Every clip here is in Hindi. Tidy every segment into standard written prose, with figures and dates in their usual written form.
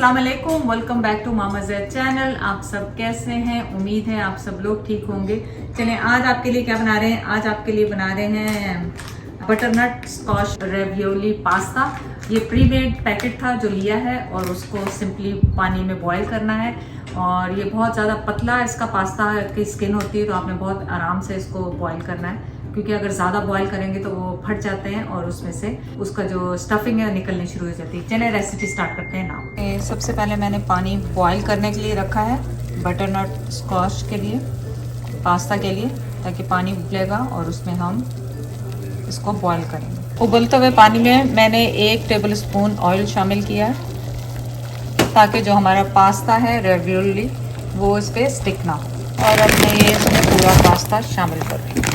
अस्सलाम वालेकुम, welcome back to Mama Zaid channel. आप सब कैसे हैं? उम्मीद है आप सब लोग ठीक होंगे। चलें, आज आपके लिए क्या बना रहे हैं? आज आपके लिए बना रहे हैं बटरनट स्कॉश रेवियोली पास्ता। ये प्री मेड पैकेट था जो लिया है और उसको सिंपली पानी में बॉईल करना है। और ये बहुत ज़्यादा पतला इसका पास्ता की स्किन होती है, तो आपने बहुत आराम से इसको बॉईल करना है, क्योंकि अगर ज़्यादा बॉईल करेंगे तो वो फट जाते हैं और उसमें से उसका जो स्टफिंग है निकलनी शुरू हो जाती है। चलें रेसिपी स्टार्ट करते हैं ना। सबसे पहले मैंने पानी बॉईल करने के लिए रखा है बटरनट स्क्वैश के लिए, पास्ता के लिए, ताकि पानी उबलेगा और उसमें हम इसको बॉईल करेंगे। उबलते हुए पानी में मैंने 1 टेबल स्पून ऑयल शामिल किया है, ताकि जो हमारा पास्ता है रेवियोली वो इस पर स्टिक ना हो। और अब मैं ये इसमें पूरा पास्ता शामिल कर रही हूँ।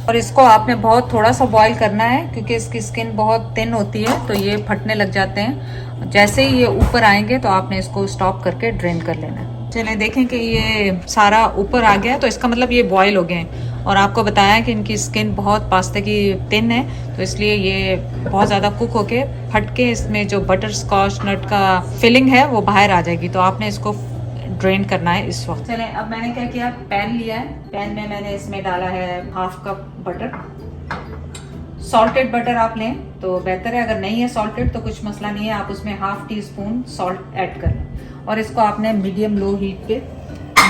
और इसको आपने बहुत थोड़ा सा बॉईल करना है, क्योंकि इसकी स्किन बहुत थिन होती है, तो ये फटने लग जाते हैं। जैसे ही ये ऊपर आएंगे तो आपने इसको स्टॉप करके ड्रेन कर लेना है। चलिए देखें कि ये सारा ऊपर आ गया, तो इसका मतलब ये बॉईल हो गए हैं। और आपको बताया कि इनकी स्किन बहुत पास्ते की थिन है, तो इसलिए ये बहुत ज़्यादा कुक होके फट के इसमें जो बटर स्कॉच नट का फिलिंग है वो बाहर आ जाएगी। तो आपने इसको ड्रेन करना है इस वक्त। चलें, अब मैंने क्या किया, पैन लिया है। पैन में मैंने इसमें डाला है 1/2 कप बटर। सॉल्टेड बटर आप लें तो बेहतर है, अगर नहीं है सॉल्टेड तो कुछ मसला नहीं है, आप उसमें 1/2 टीस्पून सॉल्ट ऐड कर लें। और इसको आपने मीडियम लो हीट पे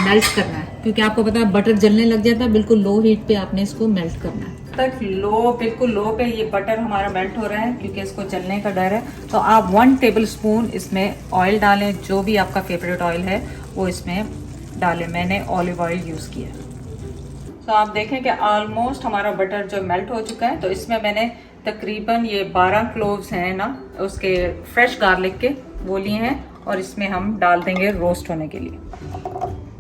मेल्ट करना है, क्योंकि आपको पता है बटर जलने लग जाता है। बिल्कुल लो हीट पे आपने इसको मेल्ट करना है। तक लो, बिल्कुल लो पे ये बटर हमारा मेल्ट हो रहा है, क्योंकि इसको जलने का डर है। तो आप 1 टेबल स्पून इसमें ऑयल डालें, जो भी आपका फेवरेट ऑयल है वो इसमें डालें। मैंने ऑलिव ऑयल यूज़ किया। तो आप देखें कि ऑलमोस्ट हमारा बटर जो मेल्ट हो चुका है। तो इसमें मैंने तकरीबन ये 12 क्लोव्स हैं ना, उसके फ्रेश गार्लिक के, वो लिए हैं। और इसमें हम डाल देंगे रोस्ट होने के लिए,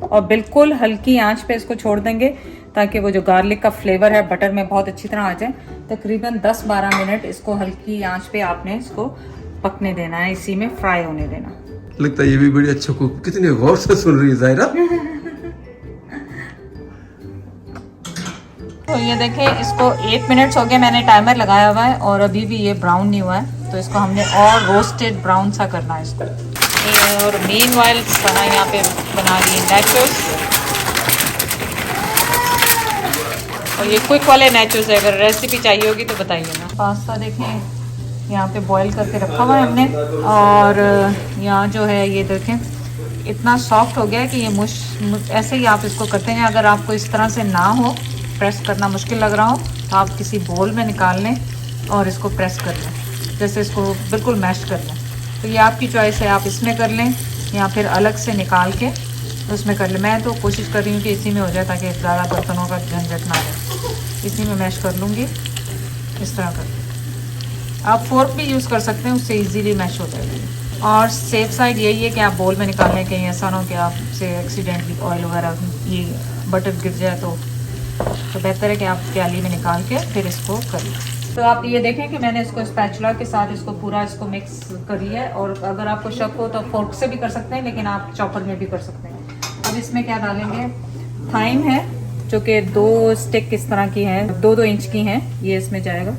और बिल्कुल हल्की आंच पे इसको छोड़ देंगे, ताकि वो जो गार्लिक का फ्लेवर है बटर में बहुत अच्छी तरह आ जाए। तकरीबन 10-12 मिनट इसको हल्की आंच पे आपने इसको पकने देना है, इसी में फ्राई होने देना। लगता है ये भी बड़ी अच्छा कुक, कितने गौर से सुन रही है ज़ाहिरा। तो ये देखें, इसको 8 मिनट्स हो गए, मैंने टाइमर लगाया हुआ है और अभी भी ये ब्राउन नहीं हुआ है। तो इसको हमने और रोस्टेड ब्राउन सा करना है इसको। और मीनवाइल सना यहाँ पे बना रही है नैचोस, और ये क्विक वाले नैचोस है। अगर रेसिपी चाहिए होगी तो बताइए ना। पास्ता देखें यहाँ पे बॉईल करके रखा हुआ है हमने, और यहाँ जो है ये देखें इतना सॉफ्ट हो गया है कि ये ऐसे ही आप इसको करते हैं। अगर आपको इस तरह से ना हो, प्रेस करना मुश्किल लग रहा हो, तो आप किसी बोल में निकाल लें और इसको प्रेस कर लें, जैसे इसको बिल्कुल मैश कर लें। तो ये आपकी चॉइस है, आप इसमें कर लें या फिर अलग से निकाल के उसमें कर लें। मैं तो कोशिश कर रही हूँ कि इसी में हो जाए, ताकि ज़्यादा बर्तनों का झंझट ना रहे। इसी में मैश कर लूँगी, इस तरह कर। आप फोर्क भी यूज़ कर सकते हैं, उससे इजीली मैश हो जाएगी। और सेफ साइड यही है कि आप बोल में निकाल लें, कहीं ऐसा ना हो कि आपसे एक्सीडेंटली ऑयल वगैरह ये बटर गिर जाए। तो बेहतर है कि आप प्याली में निकाल के फिर इसको कर लें। तो आप ये देखें कि मैंने इसको स्पैचुला के साथ इसको पूरा इसको मिक्स कर लिया है। और अगर आपको शक हो तो फोर्क से भी कर सकते हैं, लेकिन आप चॉपर में भी कर सकते हैं। अब इसमें क्या डालेंगे, थाइम है जो कि 2 स्टिक इस तरह की हैं, 2-2 इंच की हैं, ये इसमें जाएगा।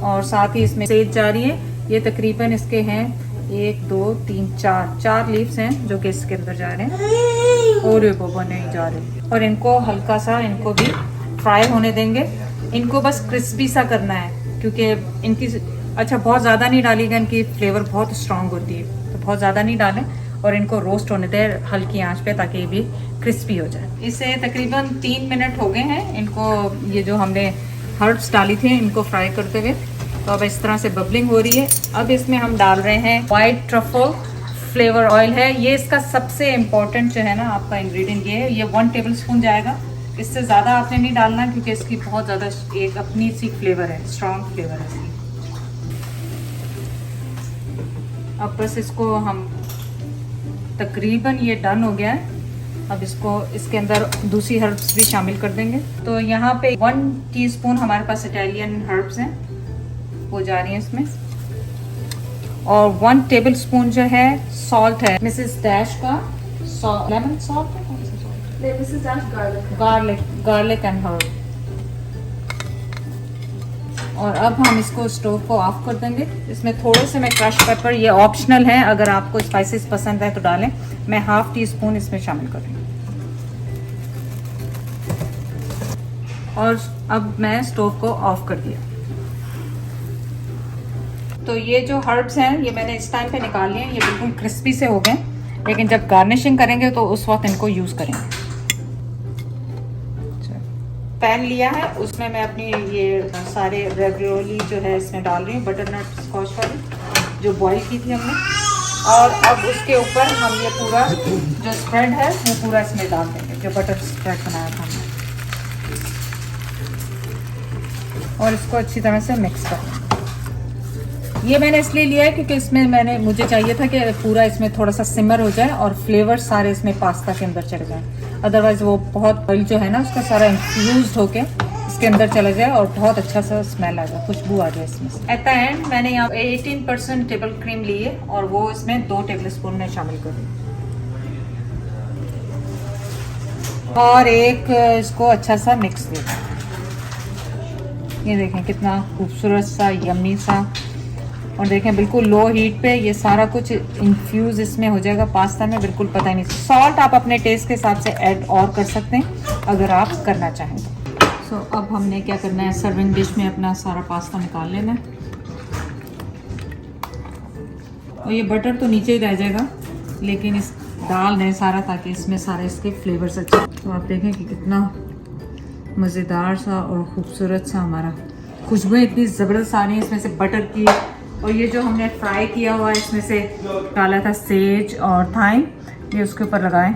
और साथ ही इसमें सेज जा रही है, ये तकरीबन इसके हैं 1 2 3 4 लीव्स हैं जो कि इसके अंदर जा रहे हैं, और ये बोबो नहीं जा रहे। और इनको हल्का सा इनको भी फ्राई होने देंगे। इनको बस क्रिस्पी सा करना है, क्योंकि इनकी अच्छा बहुत ज़्यादा नहीं डालिएगा, इनकी फ्लेवर बहुत स्ट्रांग होती है, तो बहुत ज़्यादा नहीं डालें। और इनको रोस्ट होने दें हल्की आंच पे, ताकि ये भी क्रिस्पी हो जाए। इसे तकरीबन 3 मिनट हो गए हैं इनको, ये जो हमने हर्ब्स डाली थी इनको फ्राई करते हुए। तो अब इस तरह से बबलिंग हो रही है। अब इसमें हम डाल रहे हैं वाइट ट्रफल फ्लेवर ऑयल है। ये इसका सबसे इम्पोर्टेंट जो है ना आपका इंग्रेडिएंट ये है। ये 1 टेबल स्पून जाएगा, इससे ज़्यादा आपने नहीं डालना, क्योंकि इसकी बहुत ज़्यादा एक अपनी सी फ्लेवर है, स्ट्रॉन्ग फ्लेवर है इसकी। अब बस इसको हम तकरीबन ये डन हो गया है। अब इसको इसके अंदर दूसरी हर्ब्स भी शामिल कर देंगे। तो यहाँ पे 1 टीस्पून हमारे पास इटालियन हर्ब्स हैं, वो जा रही हैं इसमें। और 1 टेबल स्पून जो है सॉल्ट है, मिसेस डैश का लेमन सॉल्ट है, कौन सा सॉल्ट? Garlic and herb. और अब हम इसको स्टोव को ऑफ कर देंगे। इसमें थोड़े से मैं क्रश पेपर, ये ऑप्शनल है, अगर आपको स्पाइसेस पसंद है तो डालें। मैं हाफ टी स्पून इसमें शामिल कर रही हूँ। और अब मैं स्टोव को ऑफ कर दिया। तो ये जो हर्ब्स हैं ये मैंने इस टाइम पे निकाल लिए हैं, ये बिल्कुल क्रिस्पी से हो गए, लेकिन जब गार्निशिंग करेंगे तो उस वक्त इनको यूज़ करेंगे। पैन लिया है, उसमें मैं अपनी ये सारे रेवियोली जो है इसमें डाल रही हूँ, बटरनट स्कॉच वाली जो बॉईल की थी हमने। और अब उसके ऊपर हम ये पूरा जो स्प्रेड है वो पूरा इसमें डाल देंगे, जो बटर स्प्रेड बनाया था हमने, और इसको अच्छी तरह से मिक्स कर देंगे। ये मैंने इसलिए लिया है क्योंकि इसमें मुझे चाहिए था कि पूरा इसमें थोड़ा सा सिमर हो जाए और फ्लेवर सारे इसमें पास्ता के अंदर चले जाए। अदरवाइज वो बहुत ऑयल जो है ना उसका सारा इन्फ्यूज होके इसके अंदर चला जाए और बहुत अच्छा सा स्मेल आ जाए, खुशबू आ जाए इसमें। एट द एंड मैंने यहाँ 18% टेबल क्रीम ली है और वो इसमें 2 टेबल स्पून में शामिल कर दी और एक इसको अच्छा सा मिक्स दे दें। ये देखें कितना खूबसूरत सा यम्मी सा, और देखें बिल्कुल लो हीट पे ये सारा कुछ इन्फ्यूज इसमें हो जाएगा पास्ता में, बिल्कुल पता ही नहीं। सॉल्ट आप अपने टेस्ट के हिसाब से ऐड और कर सकते हैं अगर आप करना चाहें तो। सो अब हमने क्या करना है, सर्विंग डिश में अपना सारा पास्ता निकाल लेना है। और ये बटर तो नीचे ही रह जाएगा, लेकिन इस डाल दें सारा ताकि इसमें सारे इसके फ्लेवर्स अच्छे। तो आप देखें कि कितना मज़ेदार सा और ख़ूबसूरत सा हमारा, खुशबुएं इतनी ज़बरदस्त आ रही हैं इसमें से बटर की। और ये जो हमने फ्राई किया हुआ है इसमें से डाला था सेज और थाइम, ये उसके ऊपर लगाएं।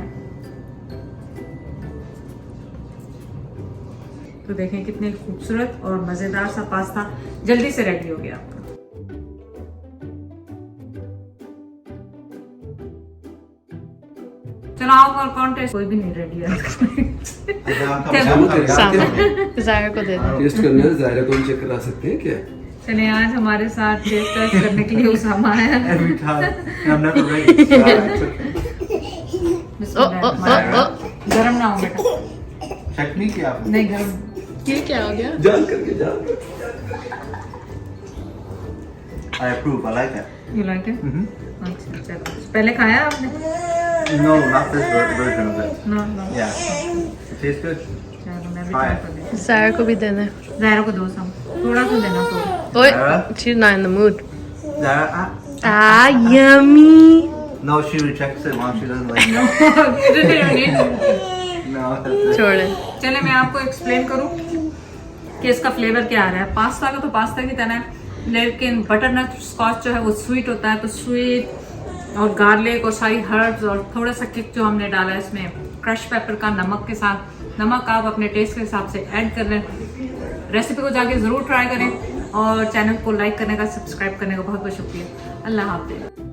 तो देखें कितने खूबसूरत और मज़ेदार सा पास्ता जल्दी से रेडी हो गया आपका। चलाओ और कॉन्टेस्ट कोई भी नहीं रेडी है। ज़ायरा को दे दो। टेस्ट करना है, ज़ायरा को भी चेक करा सकते हैं क्या? चलिए आज हमारे साथ टेस्ट करने के लिए उसामा आया है। गरम ना हो बेटा, चटनी क्या आपने? नहीं गरम। ये क्या हो गया? जान करके जान। I approve. I like it. You like it? Mm-hmm. अच्छा चलो, पहले खाया आपने? No, not this version of it. No no. Yeah. It tastes good. चलो मैं भी Try ट्राई it. कर लेती ज़ायरा को भी देना है। हूँ। ज़ायरा को दो सम, थोड़ा सा देना थोड़ा। ओए, Zara? she's not in the mood. Zara, Ah, yummy. no, she rejects it. Mom, she doesn't like it. No, that's it. छोड़ दे। चले मैं आपको एक्सप्लेन करूं कि इसका फ्लेवर क्या आ रहा है। पास्ता का तो पास्ता की तरह है, लेकिन बटरनट स्कॉच जो है वो स्वीट होता है, तो स्वीट और गार्लिक और सारी हर्ब्स और थोड़ा सा किक जो हमने डाला है इसमें क्रश पेपर का नमक के साथ। नमक आप अपने टेस्ट के हिसाब से ऐड कर लें। रेसिपी को जाके ज़रूर ट्राई करें और चैनल को लाइक करने का, सब्सक्राइब करने का बहुत बहुत शुक्रिया। अल्लाह हाफ़िज़।